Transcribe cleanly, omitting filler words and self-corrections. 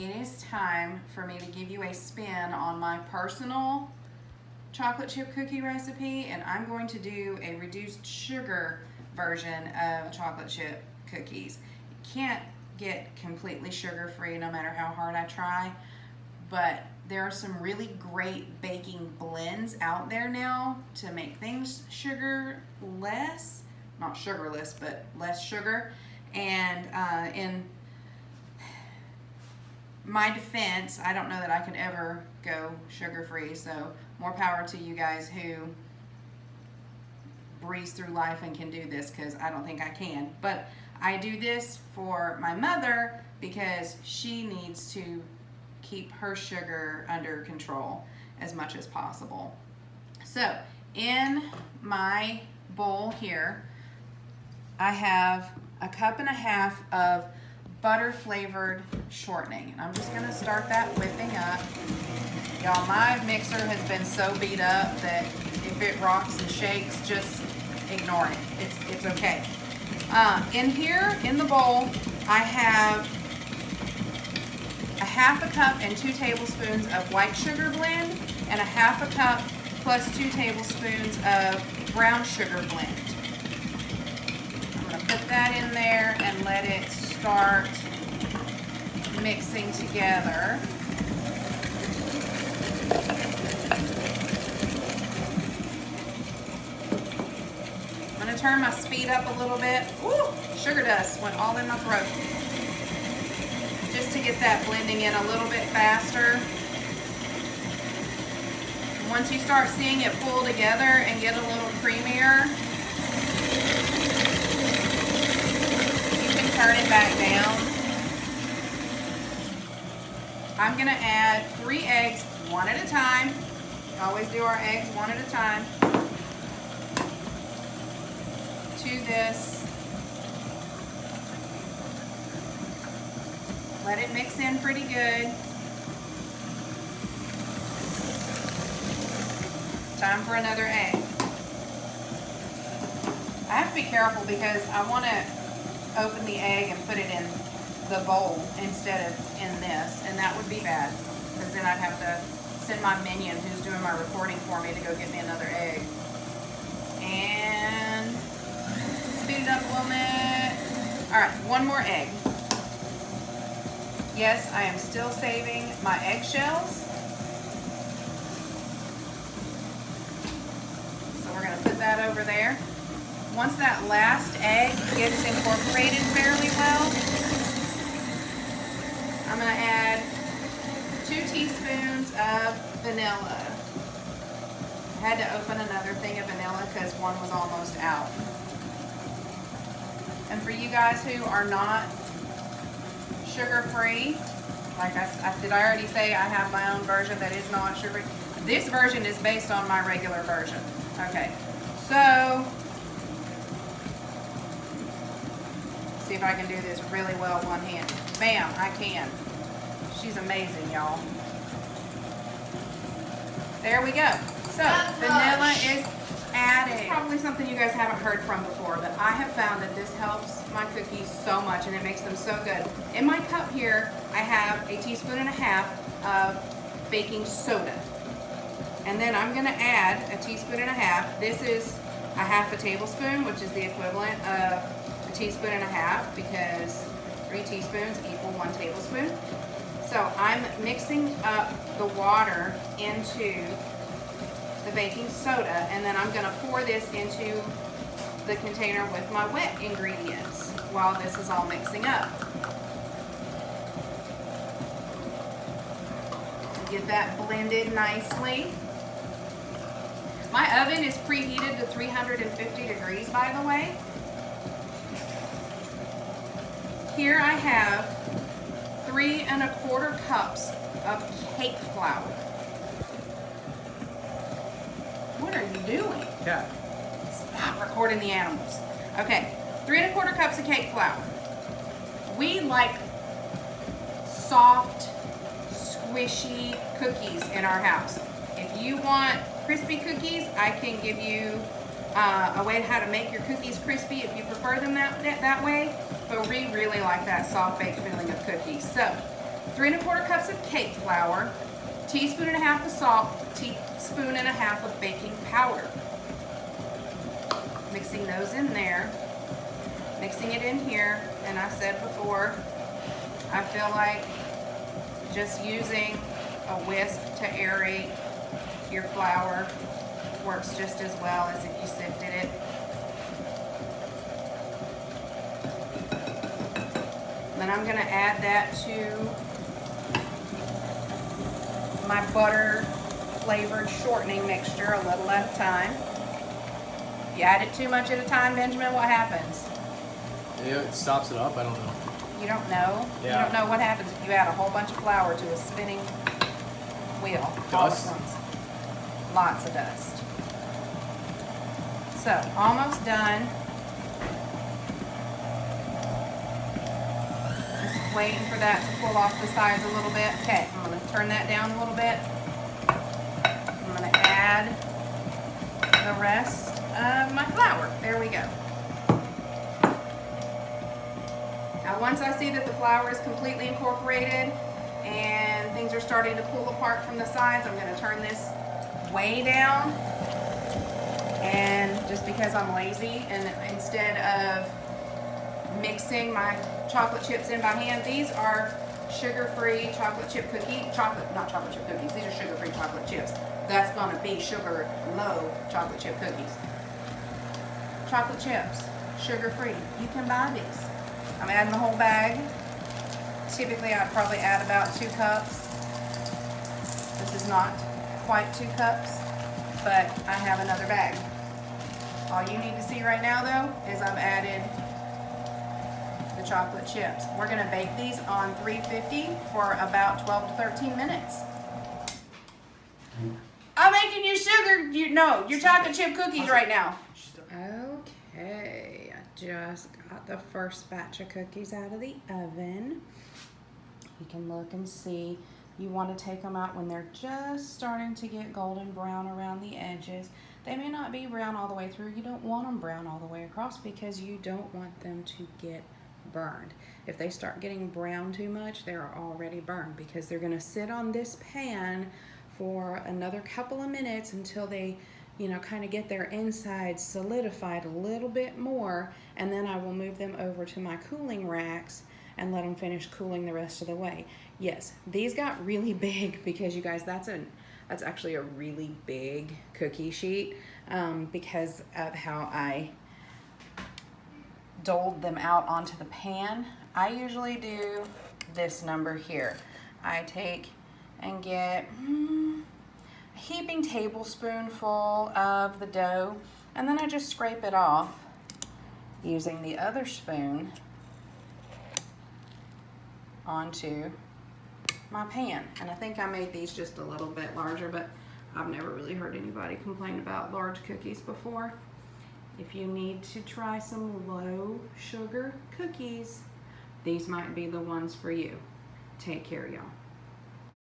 it is time for me to give you a spin on my personal chocolate chip cookie recipe, and I'm going to do a reduced sugar version of chocolate chip cookies. You can't get completely sugar-free no matter how hard I try, but there are some really great baking blends out there now to make things sugar-less, not sugarless, but less sugar. And in my defense, I don't know that I could ever go sugar-free, so more power to you guys who breeze through life and can do this, because I don't think I can. But I do this for my mother because she needs to keep her sugar under control as much as possible. So in my bowl here, I have a cup and a half of butter flavored shortening. And I'm just gonna start that whipping up. Y'all, my mixer has been so beat up that if it rocks and shakes, just ignore it. It's okay. In here, in the bowl, I have a half a cup and 2 tablespoons of white sugar blend and a half a cup plus 2 tablespoons of brown sugar blend. I'm gonna put that in there and let it start mixing together. I'm gonna turn my speed up a little bit. Ooh, sugar dust went all in my throat. Just to get that blending in a little bit faster. Once you start seeing it pull together and get a little creamier, you can turn it back down. I'm gonna add 3 eggs, one at a time. We always do our eggs one at a time to this. Let it mix in pretty good. Time for another egg. I have to be careful because I want to open the egg and put it in the bowl instead of in this, and that would be bad because then I'd have to send my minion who's doing my recording for me to go get me another egg. And speed it up a little bit. All right, one more egg. Yes, I am still saving my eggshells. So we're going to put that over there. Once that last egg gets incorporated fairly well, I'm going to add 2 teaspoons of vanilla. I had to open another thing of vanilla because one was almost out. And for you guys who are not sugar-free, like did I already say I have my own version that is not sugar-free? This version is based on my regular version. Okay, so see if I can do this really well one-handed. Bam, I can. She's amazing, y'all. There we go. So vanilla is added. It's probably something you guys haven't heard from before, but I have found that this helps my cookies so much and it makes them so good. In my cup here, I have a teaspoon and a half of baking soda. And then I'm gonna add a teaspoon and a half. This is a half a tablespoon, which is the equivalent of a teaspoon and a half because 3 teaspoons equal 1 tablespoon. So I'm mixing up the water into the baking soda, and then I'm gonna pour this into the container with my wet ingredients while this is all mixing up. Get that blended nicely. My oven is preheated to 350 degrees, by the way. Here I have 3 1/4 cups of cake flour. What are you doing? Yeah. Stop recording the animals. Okay, 3 1/4 cups of cake flour. We like soft, squishy cookies in our house. If you want crispy cookies, I can give you a way how to make your cookies crispy if you prefer them that way. But we really like that soft baked feeling of cookies. So 3 1/4 cups of cake flour, teaspoon and a half of salt, teaspoon and a half of baking powder. Mixing those in there, mixing it in here, and I said before, I feel like just using a whisk to aerate your flour works just as well as if you sifted it. Then I'm gonna add that to my butter flavored shortening mixture a little at a time. If you add it too much at a time, Benjamin, what happens? Yeah, it stops it up. I don't know. You don't know? Yeah. You don't know what happens if you add a whole bunch of flour to a spinning wheel. Dust? All at once. Lots of dust. So, almost done. Just waiting for that to pull off the sides a little bit. Okay, I'm going to turn that down a little bit. I'm going to add the rest of my flour. There we go. Now once I see that the flour is completely incorporated and things are starting to pull apart from the sides, I'm going to turn this way down. And just because I'm lazy, and instead of mixing my chocolate chips in by hand, these are sugar-free chocolate chip cookie, not chocolate chip cookies, these are sugar-free chocolate chips. That's going to be sugar low chocolate chip cookies. Chocolate chips, sugar-free. You can buy these. I'm adding the whole bag. Typically I'd probably add about 2 cups. This is not quite 2 cups, but I have another bag. All you need to see right now though is I've added the chocolate chips. We're gonna bake these on 350 for about 12 to 13 minutes. I'm making you sugar, your chocolate chip cookies right now. Okay, I just got the first batch of cookies out of the oven. You can look and see. You want to take them out when they're just starting to get golden brown around the edges. They may not be brown all the way through. You don't want them brown all the way across because you don't want them to get burned. If they start getting brown too much, they're already burned because they're going to sit on this pan for another couple of minutes until they kind of get their insides solidified a little bit more, and then I will move them over to my cooling racks and let them finish cooling the rest of the way. Yes, these got really big because you guys, that's actually a really big cookie sheet because of how I doled them out onto the pan. I usually do this number here. I take and get a heaping tablespoonful of the dough, and then I just scrape it off using the other spoon onto my pan. And I think I made these just a little bit larger, but I've never really heard anybody complain about large cookies before. If you need to try some low sugar cookies, these might be the ones for you. Take care, y'all.